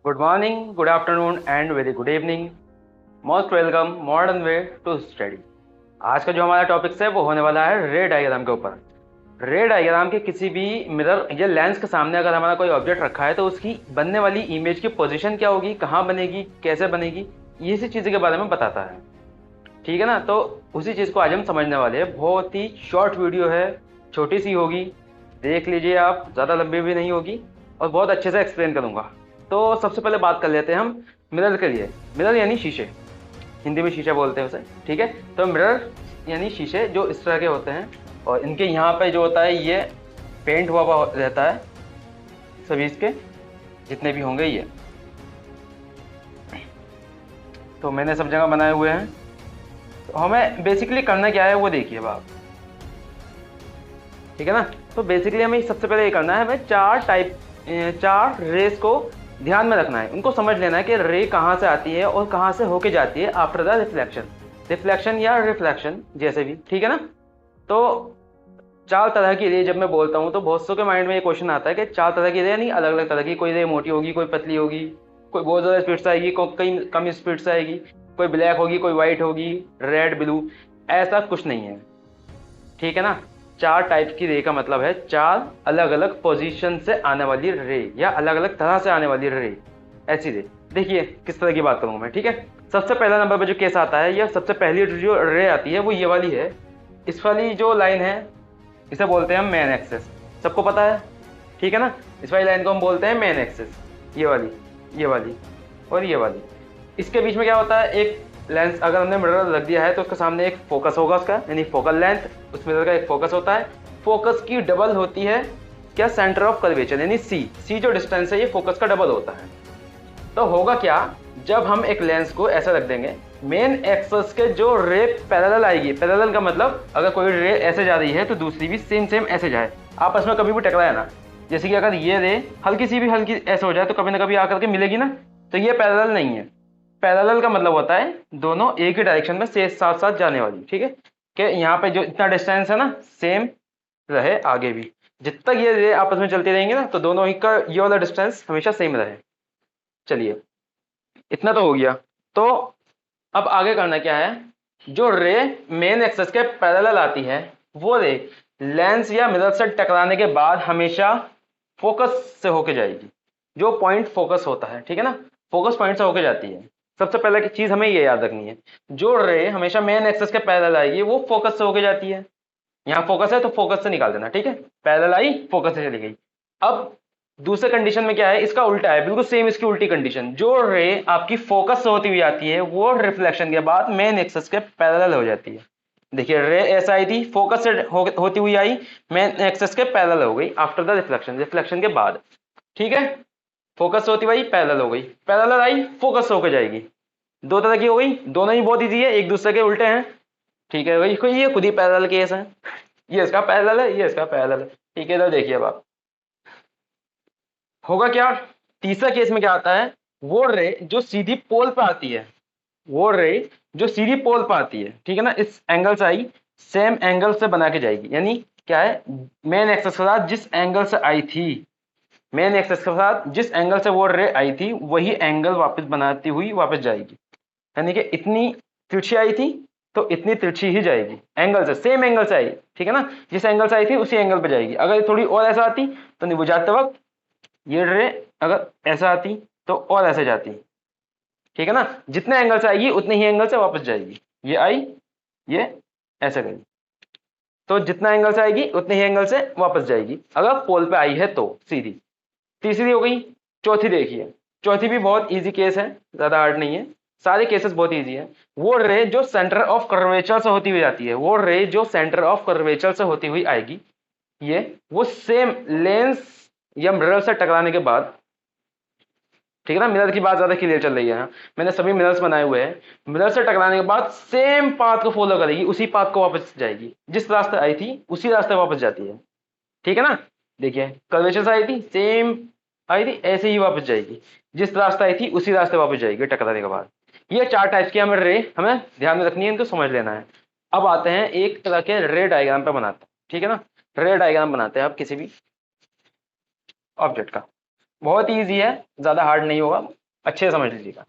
Good morning, good afternoon and very good evening. Most welcome modern way to study. आज का जो हमारा topics है वो होने वाला है रे डायग्राम के ऊपर। रे डायग्राम के किसी भी मिरर या लेंस के सामने अगर हमारा कोई ऑब्जेक्ट रखा है तो उसकी बनने वाली इमेज की पोजीशन क्या होगी, कहाँ बनेगी, कैसे बनेगी, ये सी चीज़ों के बारे में बताता है। ठीक है ना। तो उसी चीज़ को आज हम समझने वाले हैं। बहुत ही शॉर्ट वीडियो है, छोटी सी होगी, देख लीजिए आप, ज़्यादा लंबी भी नहीं होगी और बहुत अच्छे से एक्सप्लेन करूँगा। तो सबसे पहले बात कर लेते हैं हम मिरर के लिए। मिरर यानी शीशे, हिंदी में शीशा बोलते हैं उसे। ठीक है। तो मिरर यानी शीशे जो इस तरह के होते हैं और इनके यहाँ पे जो होता है ये पेंट हुआ हुआ रहता है, सभी इसके जितने भी होंगे ये। तो मैंने सब जगह बनाए हुए हैं। तो हमें बेसिकली करना क्या है वो देखिए आप। ठीक है ना। तो बेसिकली हमें सबसे पहले ये करना है, हमें चार रेस को ध्यान में रखना है। उनको समझ लेना है कि रे कहाँ से आती है और कहाँ से होके जाती है आफ्टर द रिफ्लेक्शन। रिफ्लेक्शन या रिफ्लेक्शन जैसे भी, ठीक है ना। तो चार तरह की रे जब मैं बोलता हूँ तो बहुत सौ के माइंड में ये क्वेश्चन आता है कि चार तरह की रे यानी अलग अलग तरह की। कोई रे मोटी होगी, कोई पतली होगी, कोई बहुत ज़्यादा स्पीड से आएगी, कोई कहीं कम स्पीड से आएगी, कोई ब्लैक होगी, कोई वाइट होगी, रेड ब्लू। ऐसा कुछ नहीं है। ठीक है ना। चार टाइप की रे का मतलब है चार अलग अलग पोजीशन से आने वाली रे या अलग अलग तरह से आने वाली रे, ऐसी रे। देखिए किस तरह की बात करूंगा मैं। ठीक है। सबसे पहला नंबर पर जो केस आता है या सबसे पहली जो रे आती है वो ये वाली है। इस वाली जो लाइन है इसे बोलते हैं हम मेन एक्सेस। सबको पता है। ठीक है ना। इस वाली लाइन को हम बोलते हैं मेन एक्सेस। ये वाली और ये वाली। इसके बीच में क्या होता है, एक लेंस अगर हमने मिरर रख दिया है तो उसके सामने एक फोकस होगा उसका, यानी फोकल लेंथ। उस मिरर का एक फोकस होता है। फोकस की डबल होती है क्या, सेंटर ऑफ कर्वेचर यानी सी जो डिस्टेंस है ये फोकस का डबल होता है। तो होगा क्या, जब हम एक लेंस को ऐसा रख देंगे, मेन एक्सेस के जो रे पैरेलल आएगी, पैरेलल का मतलब अगर कोई रे ऐसे जा रही है तो दूसरी भी सेम सेम ऐसे जाए, आपस में कभी भी टकराए ना। जैसे कि अगर ये रे हल्की सी भी हल्की ऐसे हो जाए तो कभी ना कभी आकर के मिलेगी ना। तो ये पैरेलल नहीं है। पैरेलल का मतलब होता है दोनों एक ही डायरेक्शन में से साथ साथ जाने वाली। ठीक है। कि यहाँ पे जो इतना डिस्टेंस है ना सेम रहे आगे भी। जब तक ये रे आपस में चलती रहेंगे ना तो दोनों ही का ये वाला डिस्टेंस हमेशा सेम रहे। चलिए, इतना तो हो गया। तो अब आगे करना क्या है, जो रे मेन एक्सेस के पैरेलल आती है वो रे लेंस या मिरर से टकराने के बाद हमेशा फोकस से होके जाएगी। जो पॉइंट फोकस होता है, ठीक है ना, फोकस पॉइंट से होके जाती है। सबसे पहले की चीज हमें ये याद रखनी है, जो रे हमेशा मेन एक्सेस के पैरेलल आएगी वो फोकस से होके जाती है। यहाँ फोकस है तो फोकस से निकाल देना। ठीक है। पैरेलल आई, फोकस से चली गई। अब दूसरे कंडीशन में क्या है, इसका उल्टा है, बिल्कुल सेम इसकी उल्टी कंडीशन। जो रे आपकी फोकस से होती हुई आती है वो रिफ्लेक्शन के बाद मेन एक्सेस के पैरेलल हो जाती है। देखिए रे ऐसा आई थी, फोकस से होती हुई आई, मेन एक्सेस के पैरेलल हो गई आफ्टर द रिफ्लेक्शन, रिफ्लेक्शन के बाद। ठीक है। फोकस से होती हुई पैरेलल हो गई, पैरेलल आई, फोकस से होकर जाएगी। दो तरह की हो गई, दोनों ही बहुत ईजी है, एक दूसरे के उल्टे हैं। ठीक है भाई, कोई ये खुद ही पैरेलल केस है। ये इसका पैरेलल है, ये इसका पैरेलल है। ठीक है, तो देखिए अब आप होगा क्या। तीसरा केस में क्या आता है, वो रे जो सीधी पोल पे आती है, वो रे जो सीधी पोल पे आती है, ठीक है ना, इस एंगल से आई, सेम एंगल से बना के जाएगी। यानी क्या है, मेन एक्सेस के साथ जिस एंगल से आई थी, मेन एक्सेस के साथ जिस एंगल से वो रे आई थी वही एंगल वापस बनाती हुई वापस जाएगी। यानी कि इतनी तिरछी आई थी तो इतनी तिरछी ही जाएगी, एंगल से, सेम एंगल से आई। ठीक है ना, जिस एंगल से आई थी उसी एंगल पे जाएगी। अगर थोड़ी और ऐसा आती तो नहीं, वो जाते वक्त ये रे अगर ऐसा आती तो और ऐसे जाती। ठीक है ना, जितने एंगल से आएगी उतने ही एंगल से वापस जाएगी। ये आई, ये ऐसे गई, तो जितना एंगल से आएगी उतने ही एंगल से वापस जाएगी अगर पोल पे आई है तो सीधी। तीसरी हो गई। चौथी देखिए, चौथी भी बहुत इजी केस है, ज्यादा हार्ड नहीं है, सारे केसेस बहुत इजी है। वो रे जो सेंटर ऑफ कर्वेचर से होती हुई जाती है, वो रे जो सेंटर ऑफ कर्वेचर से होती हुई आएगी, ये वो सेम लेंस या मिरर से टकराने के बाद, ठीक है ना, मिरर की बात ज्यादा क्लियर चल रही है यहाँ, मैंने सभी मिरर्स बनाए हुए हैं, मिरर से टकराने के बाद सेम पाथ को फॉलो करेगी, उसी पाथ को वापस जाएगी, जिस रास्ते आई थी उसी रास्ते वापस जाती है। ठीक है ना। देखिए कर्वेचर से आई थी, सेम आई थी, ऐसे ही वापस जाएगी, जिस रास्ते आई थी उसी रास्ते वापस जाएगी टकराने के बाद। ये चार टाइप्स की हमें रे हमें ध्यान में रखनी है, इनको समझ लेना है। अब आते हैं एक तरह के रे डायग्राम पे बनाते हैं। ठीक है ना, रे डायग्राम बनाते हैं आप किसी भी ऑब्जेक्ट का। बहुत ईजी है, ज़्यादा हार्ड नहीं होगा, अच्छे से समझ लीजिएगा।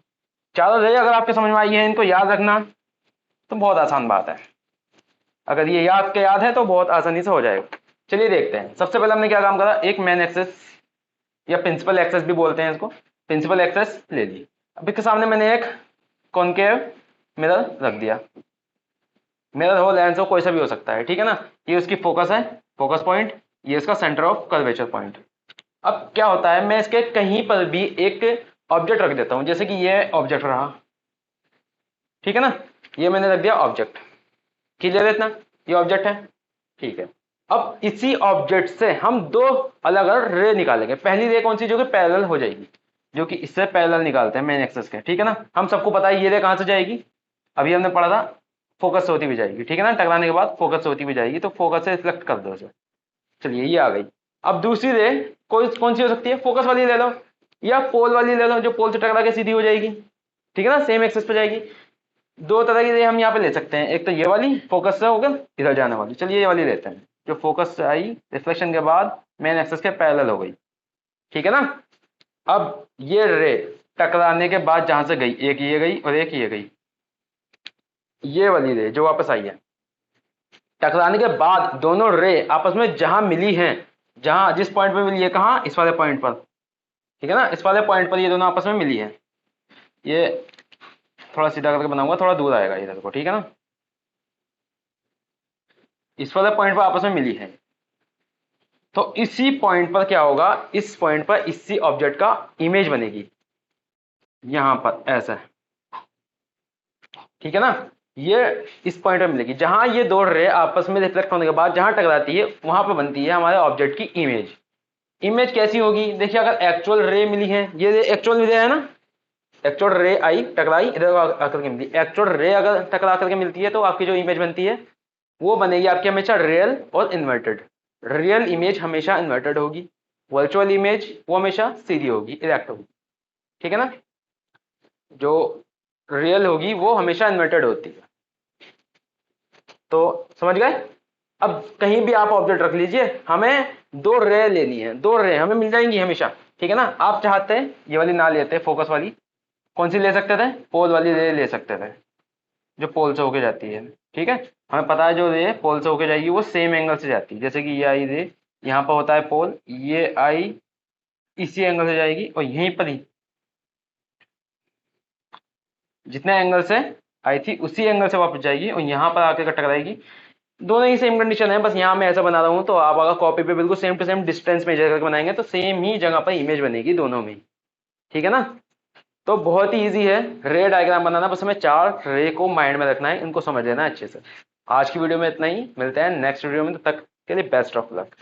चारों रे अगर आपके समझ में आई है, इनको याद रखना तो बहुत आसान बात है। अगर ये याद है तो बहुत आसानी से हो जाएगा। चलिए देखते हैं। सबसे पहले हमने क्या काम करा, एक मेन एक्सेस या प्रिंसिपल एक्सेस भी बोलते हैं इसको, प्रिंसिपल एक्सेस ले ली। अब इसके सामने मैंने एक कॉनकेव मिरर रख दिया। मिरर हो, लेंस हो, कोई सा भी हो सकता है, ठीक है ना। ये उसकी फोकस है, फोकस पॉइंट, ये इसका सेंटर ऑफ कर्वेचर पॉइंट। अब क्या होता है, मैं इसके कहीं पर भी एक ऑब्जेक्ट रख देता हूं, जैसे कि ये ऑब्जेक्ट रहा, ठीक है ना, ये मैंने रख दिया ऑब्जेक्ट, क्लियर है इतना, ये ऑब्जेक्ट है, ठीक है। अब इसी ऑब्जेक्ट से हम दो अलग अलग रे निकालेंगे। पहली रे कौन सी, जो कि पैरेलल हो जाएगी, जो कि इससे पैरेलल निकालते हैं मेन एक्सेस के, ठीक है ना। हम सबको पता है ये रे कहां से जाएगी, अभी हमने पढ़ा था, फोकस से होती भी जाएगी, ठीक है ना, टकराने के बाद फोकस से होती भी जाएगी, तो फोकस से सिलेक्ट कर दो इसे। चलिए ये आ गई। अब दूसरी रे कोई कौन सी हो सकती है, फोकस वाली ले लो या पोल वाली ले लो, जो पोल से टकरा के सीधी हो जाएगी, ठीक है ना, सेम एक्सेस पे जाएगी। दो तरह की रे हम यहाँ पे ले सकते हैं, एक तो ये वाली फोकस से होकर इधर जाने वाली, चलिए ये वाली लेते हैं, जो फोकस से आई, रिफ्लेक्शन के बाद मेन एक्सेस के पैरेलल हो गई, ठीक है ना। अब ये रे टकराने के बाद जहां से गई, एक ये गई और एक ये गई, ये वाली रे जो वापस आई है, टकराने के बाद दोनों रे आपस में जहां मिली हैं, जहां जिस पॉइंट पे मिली है, कहां, इस वाले पॉइंट पर, ठीक है ना, इस वाले पॉइंट पर ये दोनों आपस में मिली है। ये थोड़ा सीधा करके बनाऊंगा, थोड़ा दूर आएगा इधर को, ठीक है ना, इस वाले पॉइंट पर आपस में मिली है। तो इसी पॉइंट पर क्या होगा, इस पॉइंट पर इसी ऑब्जेक्ट का इमेज बनेगी, यहां पर ऐसा, ठीक है ना। ये इस पॉइंट पर मिलेगी, जहां ये दो रे आपस में रिफ्लेक्ट होने के बाद जहां टकराती है, वहां पर बनती है हमारे ऑब्जेक्ट की इमेज। इमेज कैसी होगी, देखिए, अगर एक्चुअल रे मिली है, ये एक्चुअल रे है ना, एक्चुअल रे आई टकराई, इधर आकर के मिली, एक्चुअल रे अगर टकरा करके मिलती है तो आपकी जो इमेज बनती है वो बनेगी आपकी हमेशा रियल और इन्वर्टेड। रियल इमेज हमेशा इन्वर्टेड होगी, वर्चुअल इमेज वो हमेशा सीधी होगी, इरेक्ट होगी, ठीक है ना। जो रियल होगी वो हमेशा इन्वर्टेड होती है। तो समझ गए। अब कहीं भी आप ऑब्जेक्ट रख लीजिए, हमें दो रे लेनी है, दो रे हमें मिल जाएंगी हमेशा, ठीक है ना। आप चाहते हैं ये वाली ना लेते, फोकस वाली, कौन सी ले सकते थे, पोल वाली रे ले सकते थे, जो पोल से होके जाती है, ठीक है। हमें पता है जो रे पोल से होके जाएगी वो सेम एंगल से जाती है, जैसे कि ये आई रे, यहाँ पर होता है पोल, ये आई इसी एंगल से जाएगी और यहीं पर ही जितने एंगल से आई थी उसी एंगल से वापस जाएगी और यहाँ पर आकर टकराएगी। दोनों ही सेम कंडीशन है, बस यहाँ मैं ऐसा बना रहा हूँ, तो आप अगर कॉपी पे बिल्कुल same to same distance measure करके बनाएंगे तो सेम ही जगह पर इमेज बनेगी दोनों में, ठीक है ना। तो बहुत ही ईजी है रे डायग्राम बनाना, बस हमें चार रे को माइंड में रखना है, इनको समझ लेना है अच्छे से। आज की वीडियो में इतना ही, मिलते हैं नेक्स्ट वीडियो में, तब तक के लिए बेस्ट ऑफ लक।